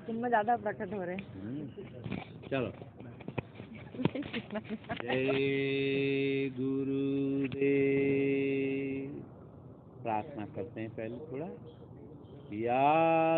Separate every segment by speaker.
Speaker 1: तुम ज्यादा प्रकट हो रहे।
Speaker 2: चलो। जय गुरुदेव। प्रार्थना करते हैं पहले थोड़ा। या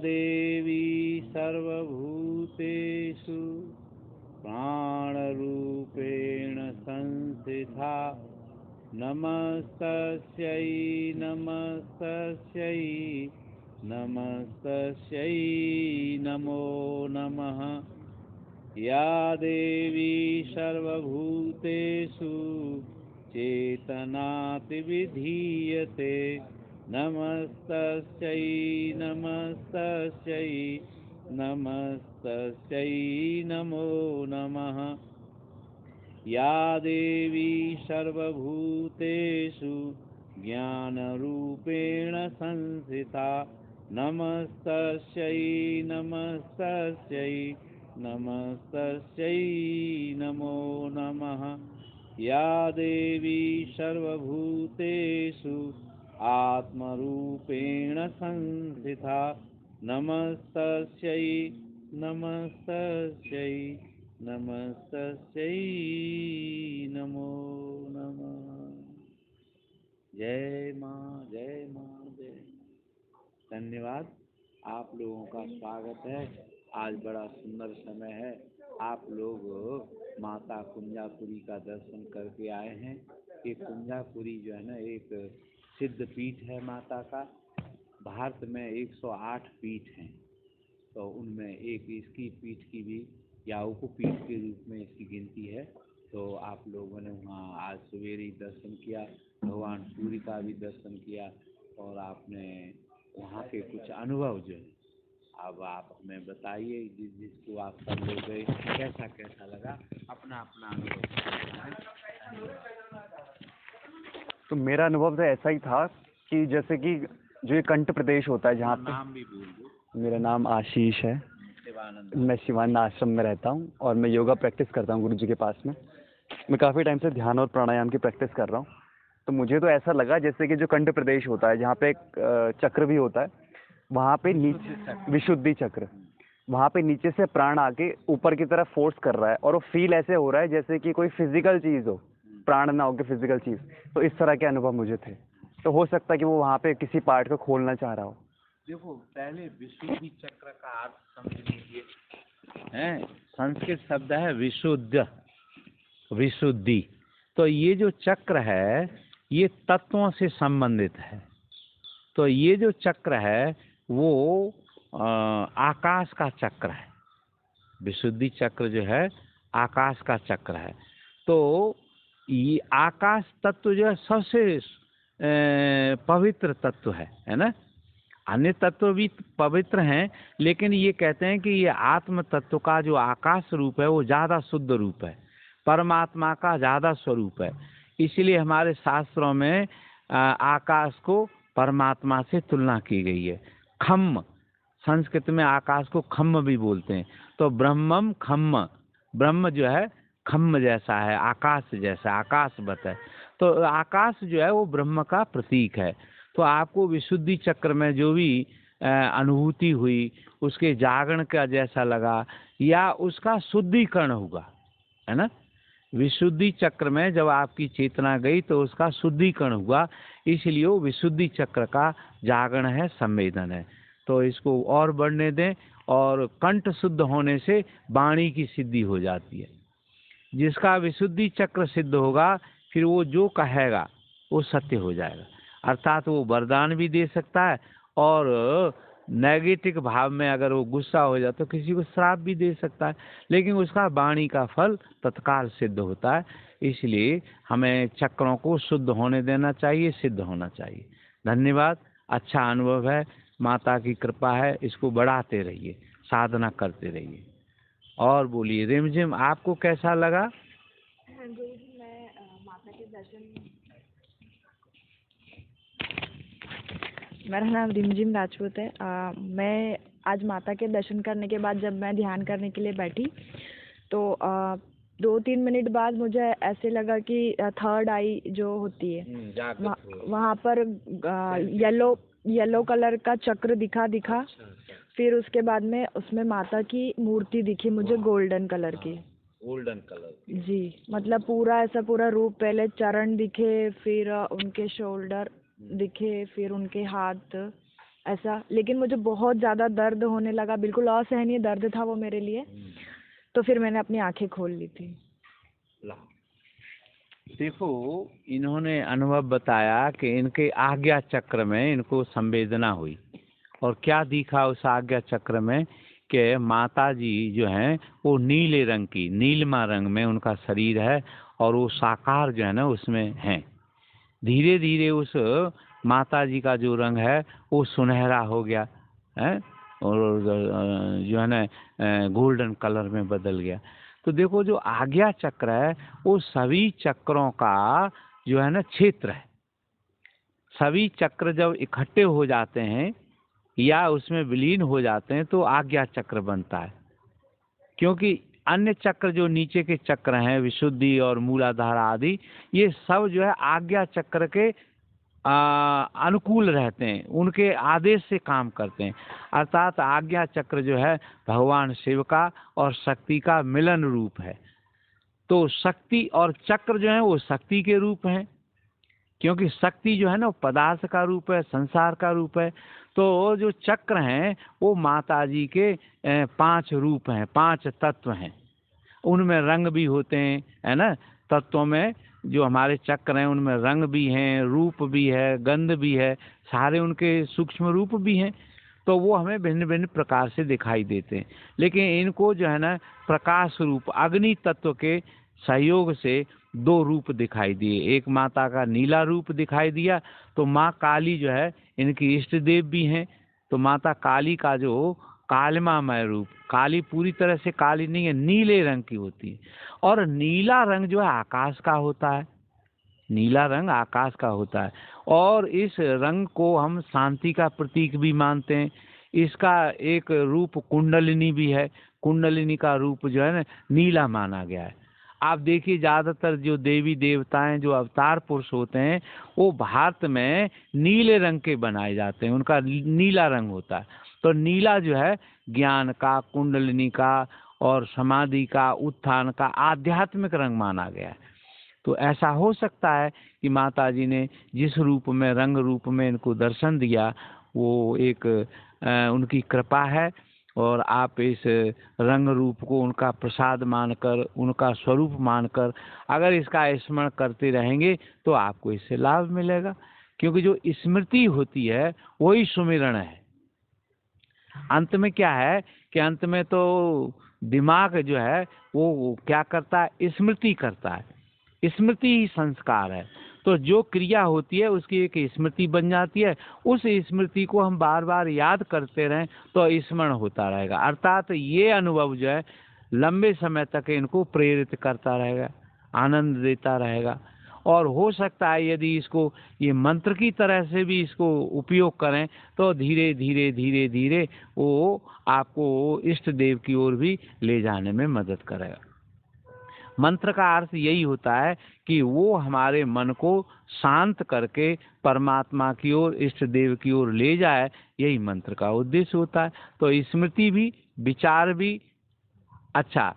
Speaker 2: देवी सर्वभूतेषु प्राणरूपेण संस्थिता नमस्तस्यै नमस्तस्यै नमस्तस्यै नमो नमः। या देवी सर्वभूतेषु चेतनातिविधीयते नमस्तस्यै नमस्तस्यै नमस्तस्यै नमो नमः। या देवी सर्वभूतेषु ज्ञानरूपेण संस्थिता नमस्तस्यै नमस्तस्यै नमस्तस्यै नमो नमः। या देवी सर्वभूतेषु आत्मरूपेण संस्थिता नमस्तस्यै नमस्तस्यै नमस्तस्यै नमो नमः। जय माँ जय माँ जय। धन्यवाद। आप लोगों का स्वागत है। आज बड़ा सुंदर समय है। आप लोग माता कुंजापुरी का दर्शन करके आए हैं। ये कुंजापुरी जो है ना एक सिद्ध पीठ है माता का। भारत में 108 पीठ हैं, तो उनमें एक इसकी पीठ की भी या उपपीठ के रूप में इसकी गिनती है। तो आप लोगों ने वहाँ आज सवेरे दर्शन किया, भगवान सूर्य का भी दर्शन किया और आपने वहाँ के कुछ अनुभव जो है अब आप हमें बताइए। जिसको आप सब लोग गए कैसा कैसा लगा, अपना अपना अनुभव।
Speaker 3: तो मेरा अनुभव तो ऐसा ही था कि जैसे कि जो ये कंठ प्रदेश होता है जहाँ पे,
Speaker 2: नाम भी बोल दो।
Speaker 3: मेरा नाम आशीष है। मैं शिवानंद आश्रम में रहता हूँ और मैं योगा प्रैक्टिस करता हूँ गुरु जी के पास में। मैं काफ़ी टाइम से ध्यान और प्राणायाम की प्रैक्टिस कर रहा हूँ। तो मुझे तो ऐसा लगा जैसे कि जो कंठ प्रदेश होता है जहाँ पे एक चक्र भी होता है, वहाँ पे नीचे विशुद्धि चक्र, वहाँ पे नीचे से प्राण आके ऊपर की तरफ फोर्स कर रहा है और वो फील ऐसे हो रहा है जैसे कि कोई फिजिकल चीज़ हो, प्राण ना हो के फिजिकल चीज़। तो इस तरह के अनुभव मुझे थे। तो हो सकता है कि वो वहाँ पे किसी पार्ट को खोलना चाह रहा हो।
Speaker 2: देखो, पहले विशुद्धि चक्र का अर्थ समझ लीजिए। हैं, संस्कृत शब्द है विशुद्ध, विशुद्धि। तो ये जो चक्र है ये तत्वों से संबंधित है। तो ये जो चक्र है वो आकाश का चक्र है। विशुद्धि चक्र जो है आकाश का चक्र है। तो ये आकाश तत्व जो है सबसे पवित्र तत्व है ना। अन्य तत्व भी पवित्र हैं, लेकिन ये कहते हैं कि ये आत्म तत्व का जो आकाश रूप है वो ज़्यादा शुद्ध रूप है, परमात्मा का ज़्यादा स्वरूप है। इसलिए हमारे शास्त्रों में आकाश को परमात्मा से तुलना की गई है। खम्म, संस्कृत में आकाश को खम्म भी बोलते हैं। तो ब्रह्मम खम्म, ब्रह्म जो है खम्म जैसा है, आकाश जैसा, आकाशवत है। तो आकाश जो है वो ब्रह्म का प्रतीक है। तो आपको विशुद्धि चक्र में जो भी अनुभूति हुई उसके जागरण का जैसा लगा या उसका शुद्धिकरण हुआ, है ना। विशुद्धि चक्र में जब आपकी चेतना गई तो उसका शुद्धिकरण हुआ, इसलिए वो विशुद्धि चक्र का जागरण है, संवेदन है। तो इसको और बढ़ने दें। और कंठ शुद्ध होने से वाणी की सिद्धि हो जाती है। जिसका विशुद्धि चक्र सिद्ध होगा फिर वो जो कहेगा वो सत्य हो जाएगा। अर्थात वो वरदान भी दे सकता है और नेगेटिव भाव में अगर वो गुस्सा हो जाए तो किसी को श्राप भी दे सकता है, लेकिन उसका वाणी का फल तत्काल सिद्ध होता है। इसलिए हमें चक्रों को शुद्ध होने देना चाहिए, सिद्ध होना चाहिए। धन्यवाद। अच्छा अनुभव है, माता की कृपा है, इसको बढ़ाते रहिए, साधना करते रहिए। और बोलिए रिमझिम, आपको कैसा लगा?
Speaker 1: गुरु जी, मैं माता के दर्शन, मेरा नाम रिमझिम राजपूत है। मैं आज माता के दर्शन करने के बाद जब मैं ध्यान करने के लिए बैठी तो 2-3 मिनट बाद मुझे ऐसे लगा कि थर्ड आई जो होती है वहाँ पर येलो कलर का चक्र दिखा। फिर उसके बाद में उसमें माता की मूर्ति दिखी मुझे गोल्डन कलर की।
Speaker 2: गोल्डन कलर की।
Speaker 1: जी, मतलब पूरा ऐसा पूरा रूप, पहले चरण दिखे, फिर उनके शोल्डर दिखे, फिर उनके हाथ, ऐसा। लेकिन मुझे बहुत ज़्यादा दर्द होने लगा, बिल्कुल असहनीय दर्द था वो मेरे लिए। तो फिर मैंने अपनी आंखें खोल ली थी।
Speaker 2: देखो, इन्होंने अनुभव बताया कि इनके आज्ञा चक्र में इनको संवेदना हुई, और क्या दिखा उस आज्ञा चक्र में कि माता जी जो हैं वो नीले रंग की, नीलमा रंग में उनका शरीर है, और वो साकार जो है ना उसमें हैं। धीरे धीरे उस माता जी का जो रंग है वो सुनहरा हो गया है, और जो है ना गोल्डन कलर में बदल गया। तो देखो, जो आज्ञा चक्र है वो सभी चक्रों का जो है ना क्षेत्र है। सभी चक्र जब इकट्ठे हो जाते हैं या उसमें विलीन हो जाते हैं तो आज्ञा चक्र बनता है। क्योंकि अन्य चक्र जो नीचे के चक्र हैं, विशुद्धि और मूलाधार आदि, ये सब जो है आज्ञा चक्र के अनुकूल रहते हैं, उनके आदेश से काम करते हैं। अर्थात आज्ञा चक्र जो है भगवान शिव का और शक्ति का मिलन रूप है। तो शक्ति और चक्र जो है वो शक्ति के रूप हैं, क्योंकि शक्ति जो है ना वो पदार्थ का रूप है, संसार का रूप है। तो जो चक्र हैं वो माता जी के 5 रूप हैं, 5 तत्व हैं। उनमें रंग भी होते हैं, है ना। तत्वों में जो हमारे चक्र हैं उनमें रंग भी हैं, रूप भी है, गंध भी है, सारे उनके सूक्ष्म रूप भी हैं। तो वो हमें भिन्न भिन्न प्रकार से दिखाई देते हैं। लेकिन इनको जो है ना प्रकाश रूप अग्नि तत्व के सहयोग से 2 रूप दिखाई दिए। एक माता का नीला रूप दिखाई दिया, तो माँ काली जो है इनकी इष्ट देव भी हैं। तो माता काली का जो कालिमामय रूप, काली पूरी तरह से काली नहीं है, नीले रंग की होती है। और नीला रंग जो है आकाश का होता है, नीला रंग आकाश का होता है। और इस रंग को हम शांति का प्रतीक भी मानते हैं। इसका एक रूप कुंडलिनी भी है, कुंडलिनी का रूप जो है ना नीला माना गया है। आप देखिए, ज़्यादातर जो देवी देवताएं जो अवतार पुरुष होते हैं वो भारत में नीले रंग के बनाए जाते हैं, उनका नीला रंग होता है। तो नीला जो है ज्ञान का, कुंडलिनी का और समाधि का, उत्थान का आध्यात्मिक रंग माना गया है। तो ऐसा हो सकता है कि माता जी ने जिस रूप में, रंग रूप में इनको दर्शन दिया, वो एक उनकी कृपा है। और आप इस रंग रूप को उनका प्रसाद मानकर, उनका स्वरूप मानकर अगर इसका स्मरण करते रहेंगे तो आपको इससे लाभ मिलेगा। क्योंकि जो स्मृति होती है वही सुमिरन है। अंत में क्या है कि अंत में तो दिमाग जो है वो क्या करता है, स्मृति करता है। स्मृति ही संस्कार है। तो जो क्रिया होती है उसकी एक स्मृति बन जाती है। उस स्मृति को हम बार बार याद करते रहें तो स्मरण होता रहेगा। अर्थात ये अनुभव जो है लंबे समय तक इनको प्रेरित करता रहेगा, आनंद देता रहेगा। और हो सकता है यदि इसको ये मंत्र की तरह से भी इसको उपयोग करें तो धीरे धीरे धीरे धीरे वो आपको इष्ट देव की ओर भी ले जाने में मदद करेगा। मंत्र का अर्थ यही होता है कि वो हमारे मन को शांत करके परमात्मा की ओर, इष्ट देव की ओर ले जाए, यही मंत्र का उद्देश्य होता है। तो स्मृति भी, विचार भी। अच्छा,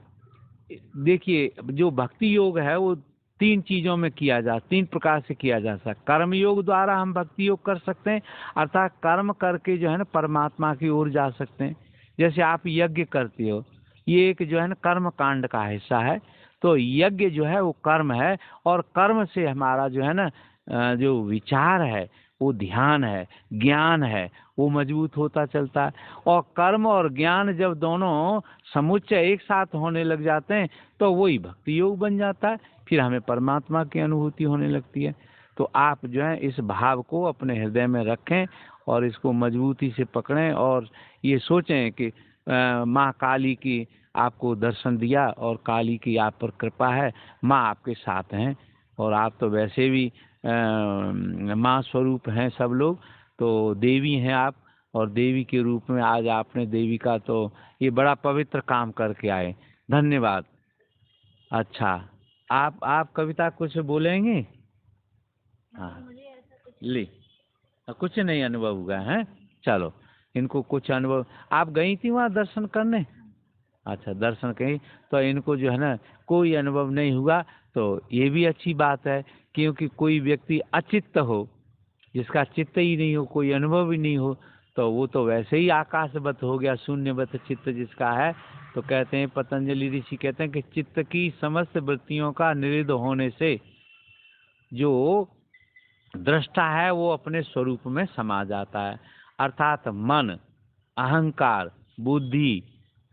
Speaker 2: देखिए, जो भक्ति योग है वो 3 चीजों में किया जा, 3 प्रकार से किया जा सकता है। कर्म योग द्वारा हम भक्ति योग कर सकते हैं, अर्थात कर्म करके जो है ना परमात्मा की ओर जा सकते हैं। जैसे आप यज्ञ करते हो, ये एक जो है ना कर्म कांड का हिस्सा है। तो यज्ञ जो है वो कर्म है, और कर्म से हमारा जो है ना जो विचार है, वो ध्यान है, ज्ञान है, वो मजबूत होता चलता है। और कर्म और ज्ञान जब दोनों समुच्चय एक साथ होने लग जाते हैं तो वही भक्ति योग बन जाता है। फिर हमें परमात्मा की अनुभूति होने लगती है। तो आप जो है इस भाव को अपने हृदय में रखें और इसको मजबूती से पकड़ें, और ये सोचें कि माँ काली की आपको दर्शन दिया और काली की आप पर कृपा है, माँ आपके साथ हैं। और आप तो वैसे भी माँ स्वरूप हैं सब लोग, तो देवी हैं आप, और देवी के रूप में आज आपने देवी का तो ये बड़ा पवित्र काम करके आए। धन्यवाद। अच्छा, आप कविता कुछ बोलेंगे? हाँ, ले कुछ नहीं अनुभव हुआ है, चलो इनको कुछ अनुभव। आप गई थी वहाँ दर्शन करने? अच्छा, दर्शन कहीं, तो इनको जो है ना कोई अनुभव नहीं हुआ, तो ये भी अच्छी बात है। क्योंकि कोई व्यक्ति अचित्त हो, जिसका चित्त ही नहीं हो, कोई अनुभव ही नहीं हो, तो वो तो वैसे ही आकाशवत हो गया, शून्यवत चित्त जिसका है। तो कहते हैं, पतंजलि ऋषि कहते हैं कि चित्त की समस्त वृत्तियों का निरुद्ध होने से जो दृष्टा है वो अपने स्वरूप में समा जाता है। अर्थात मन, अहंकार, बुद्धि,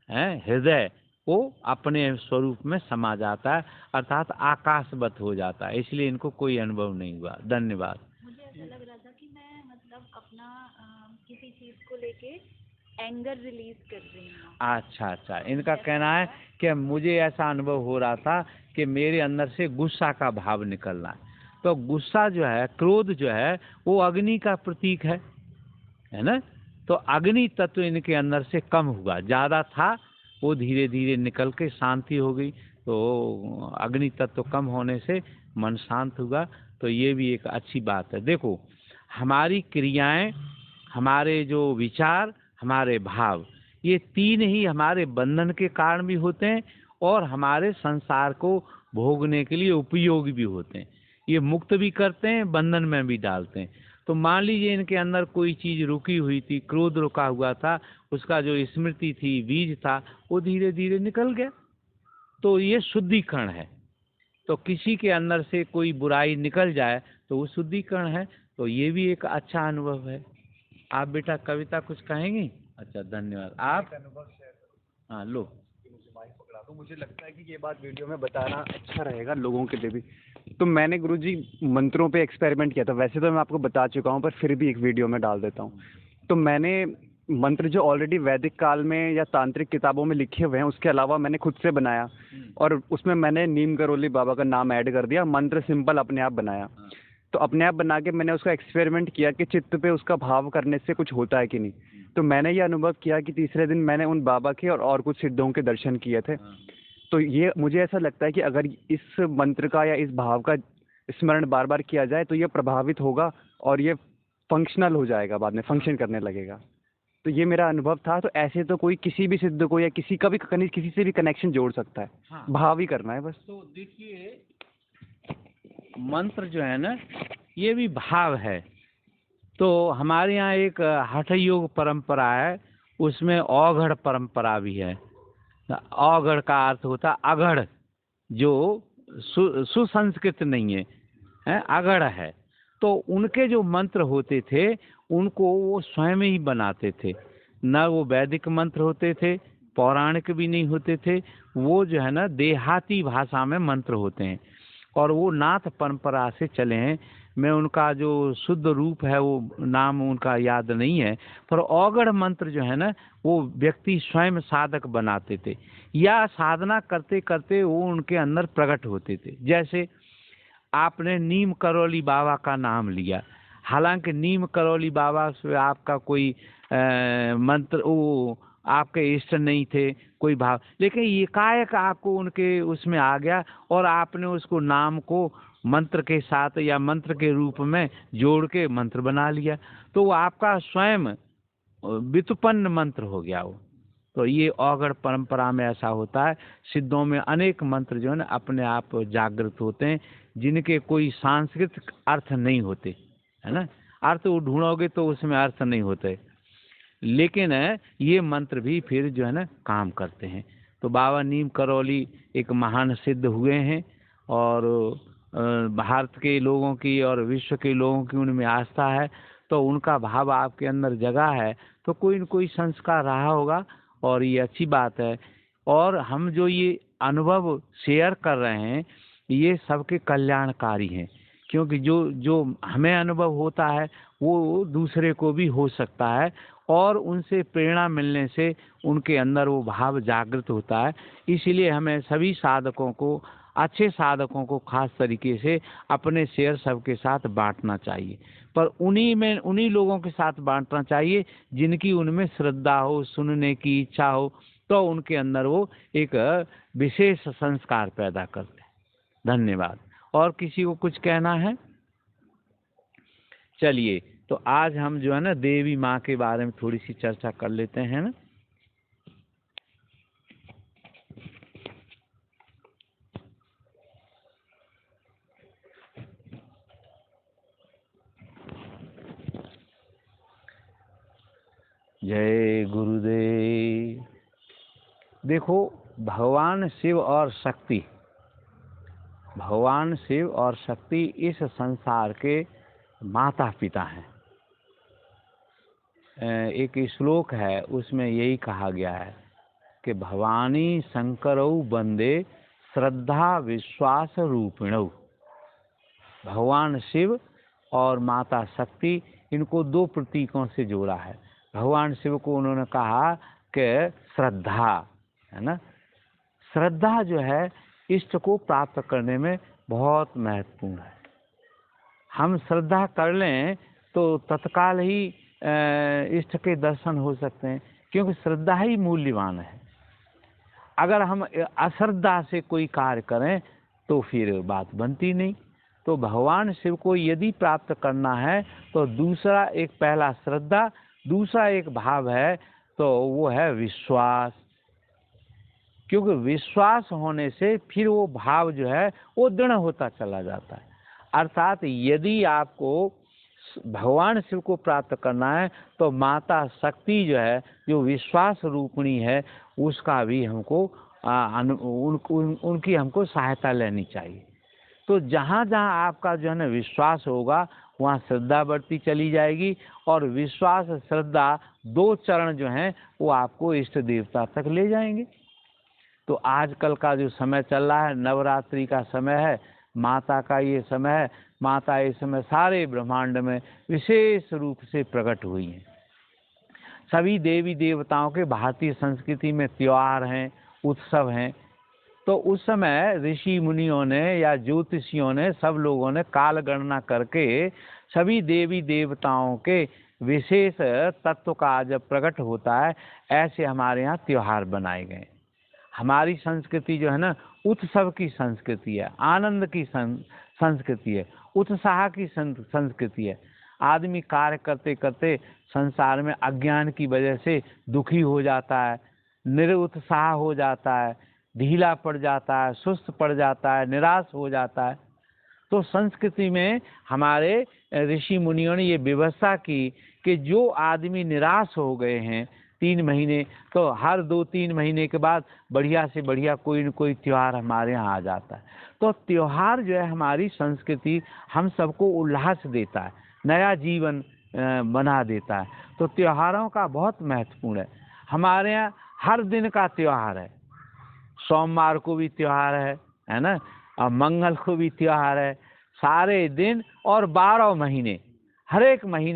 Speaker 2: हृदय, वो अपने स्वरूप में समा जाता है, अर्थात आकाशवत हो जाता है। इसलिए इनको कोई अनुभव नहीं हुआ। धन्यवाद।
Speaker 4: मुझे ऐसा लग रहा था कि मैं मतलब अपना किसी चीज को लेके एंगर रिलीज कर रही हूँ।
Speaker 2: अच्छा अच्छा, इनका कहना है कि मुझे ऐसा अनुभव हो रहा था कि मेरे अंदर से गुस्सा का भाव निकलना है। तो गुस्सा जो है, क्रोध जो है, वो अग्नि का प्रतीक है ना। तो अग्नि तत्व इनके अंदर से कम हुआ, ज़्यादा था, वो धीरे धीरे निकल के शांति हो गई। तो अग्नि तत्व कम होने से मन शांत हुआ। तो ये भी एक अच्छी बात है। देखो, हमारी क्रियाएं, हमारे जो विचार, हमारे भाव, ये तीन ही हमारे बंधन के कारण भी होते हैं और हमारे संसार को भोगने के लिए उपयोगी भी होते हैं। ये मुक्त भी करते हैं, बंधन में भी डालते हैं। तो मान लीजिए इनके अंदर कोई चीज रुकी हुई थी, क्रोध रुका हुआ था, उसका जो स्मृति थी, बीज था, वो धीरे धीरे निकल गया। तो ये शुद्धिकरण है। तो किसी के अंदर से कोई बुराई निकल जाए तो वो शुद्धिकरण है। तो ये भी एक अच्छा अनुभव है। आप बेटा कविता कुछ कहेंगी? अच्छा, धन्यवाद। आप? हाँ, लो।
Speaker 3: मुझे माइक पकड़ा दो। मुझे लगता है कि ये बात वीडियो में बताना अच्छा रहेगा लोगों के लिए भी। तो मैंने गुरुजी मंत्रों पे एक्सपेरिमेंट किया था। वैसे तो मैं आपको बता चुका हूँ, पर फिर भी एक वीडियो में डाल देता हूँ। तो मैंने मंत्र जो ऑलरेडी वैदिक काल में या तांत्रिक किताबों में लिखे हुए हैं, उसके अलावा मैंने खुद से बनाया और उसमें मैंने नीम करोली बाबा का नाम ऐड कर दिया। मंत्र सिंपल अपने आप बनाया। तो अपने आप बना के मैंने उसका एक्सपेरिमेंट किया कि चित्त पे उसका भाव करने से कुछ होता है कि नहीं। तो मैंने ये अनुभव किया कि तीसरे दिन मैंने उन बाबा के और कुछ सिद्धों के दर्शन किए थे। तो ये मुझे ऐसा लगता है कि अगर इस मंत्र का या इस भाव का स्मरण बार बार किया जाए तो ये प्रभावित होगा और ये फंक्शनल हो जाएगा, बाद में फंक्शन करने लगेगा। तो ये मेरा अनुभव था। तो ऐसे तो कोई किसी भी सिद्ध को या किसी का भी किसी से भी कनेक्शन जोड़ सकता है। हाँ। भाव ही करना है बस।
Speaker 2: तो देखिए, मंत्र जो है ना, ये भी भाव है। तो हमारे यहाँ एक हठ योग परंपरा है, उसमें औघड़ परंपरा भी है। औघड़ का अर्थ होता है अगढ़, जो सुसंस्कृत नहीं है, अगढ़ है। तो उनके जो मंत्र होते थे उनको वो स्वयं ही बनाते थे। न वो वैदिक मंत्र होते थे, पौराणिक भी नहीं होते थे। वो जो है ना देहाती भाषा में मंत्र होते हैं और वो नाथ परंपरा से चले हैं। मैं उनका जो शुद्ध रूप है वो नाम उनका याद नहीं है, पर औघड़ मंत्र जो है ना वो व्यक्ति स्वयं साधक बनाते थे या साधना करते करते वो उनके अंदर प्रकट होते थे। जैसे आपने नीम करौली बाबा का नाम लिया, हालांकि नीम करौली बाबा से आपका कोई मंत्र वो आपके इष्ट नहीं थे, कोई भाव, लेकिन एकाएक आपको उनके उसमें आ गया और आपने उसको नाम को मंत्र के साथ या मंत्र के रूप में जोड़ के मंत्र बना लिया। तो वो आपका स्वयं व्युत्पन्न मंत्र हो गया वो। तो ये औघड़ परंपरा में ऐसा होता है। सिद्धों में अनेक मंत्र जो है ना अपने आप जागृत होते हैं, जिनके कोई सांस्कृतिक अर्थ नहीं होते, है ना। अर्थ वो ढूंढोगे तो उसमें अर्थ नहीं होते, लेकिन ये मंत्र भी फिर जो है ना काम करते हैं। तो बाबा नीम करौली एक महान सिद्ध हुए हैं और भारत के लोगों की और विश्व के लोगों की उनमें आस्था है। तो उनका भाव आपके अंदर जगा है तो कोई न कोई संस्कार रहा होगा और ये अच्छी बात है। और हम जो ये अनुभव शेयर कर रहे हैं ये सबके कल्याणकारी हैं, क्योंकि जो हमें अनुभव होता है वो दूसरे को भी हो सकता है और उनसे प्रेरणा मिलने से उनके अंदर वो भाव जागृत होता है। इसीलिए हमें सभी साधकों को, अच्छे साधकों को खास तरीके से अपने शेयर सबके साथ बांटना चाहिए, पर उन्हीं लोगों के साथ बांटना चाहिए जिनकी उनमें श्रद्धा हो, सुनने की इच्छा हो, तो उनके अंदर वो एक विशेष संस्कार पैदा करते हैं। धन्यवाद। और किसी को कुछ कहना है? चलिए, तो आज हम जो है ना देवी माँ के बारे में थोड़ी सी चर्चा कर लेते हैं ना। जय गुरुदेव। देखो, भगवान शिव और शक्ति इस संसार के माता पिता हैं। एक श्लोक है, उसमें यही कहा गया है कि भवानी शंकरौ वंदे श्रद्धा विश्वास रूपिणौ। भगवान शिव और माता शक्ति, इनको दो प्रतीकों से जोड़ा है। भगवान शिव को उन्होंने कहा कि श्रद्धा है ना, श्रद्धा जो है इष्ट को प्राप्त करने में बहुत महत्वपूर्ण है। हम श्रद्धा कर लें तो तत्काल ही इष्ट के दर्शन हो सकते हैं, क्योंकि श्रद्धा ही मूल्यवान है। अगर हम अश्रद्धा से कोई कार्य करें तो फिर बात बनती नहीं। तो भगवान शिव को यदि प्राप्त करना है तो दूसरा एक, पहला श्रद्धा, दूसरा एक भाव है, तो वो है विश्वास। क्योंकि विश्वास होने से फिर वो भाव जो है वो दृढ़ होता चला जाता है। अर्थात यदि आपको भगवान शिव को प्राप्त करना है तो माता शक्ति जो है, जो विश्वास रूपिणी है, उसका भी हमको उनकी हमको सहायता लेनी चाहिए। तो जहाँ जहाँ आपका जो है ना विश्वास होगा, वहाँ श्रद्धा बढ़ती चली जाएगी, और विश्वास श्रद्धा दो चरण जो हैं वो आपको इष्ट देवता तक ले जाएंगे। तो आजकल का जो समय चल रहा है, नवरात्रि का समय है, माता का ये समय है। माता इस समय सारे ब्रह्मांड में विशेष रूप से प्रकट हुई हैं। सभी देवी देवताओं के भारतीय संस्कृति में त्योहार हैं, उत्सव हैं। तो उस समय ऋषि मुनियों ने या ज्योतिषियों ने, सब लोगों ने काल गणना करके सभी देवी देवताओं के विशेष तत्व का जब प्रकट होता है, ऐसे हमारे यहाँ त्योहार बनाए गए। हमारी संस्कृति जो है ना, उत्सव की संस्कृति है, आनंद की संस्कृति है, उत्साह की संस्कृति है। आदमी कार्य करते करते संसार में अज्ञान की वजह से दुखी हो जाता है, निरुत्साह हो जाता है, ढीला पड़ जाता है, सुस्त पड़ जाता है, निराश हो जाता है। तो संस्कृति में हमारे ऋषि मुनियों ने ये व्यवस्था की कि जो आदमी निराश हो गए हैं 3 महीने, तो हर 2-3 महीने के बाद बढ़िया से बढ़िया कोई न कोई त्योहार हमारे यहाँ आ जाता है। तो त्योहार जो है हमारी संस्कृति हम सबको उल्लास देता है, नया जीवन बना देता है। तो त्योहारों का बहुत महत्वपूर्ण है। हमारे यहाँ हर दिन का त्योहार है। सोमवार को भी त्योहार है ना, और मंगल को भी त्योहार है। सारे दिन और 12 महीने, हर एक महीने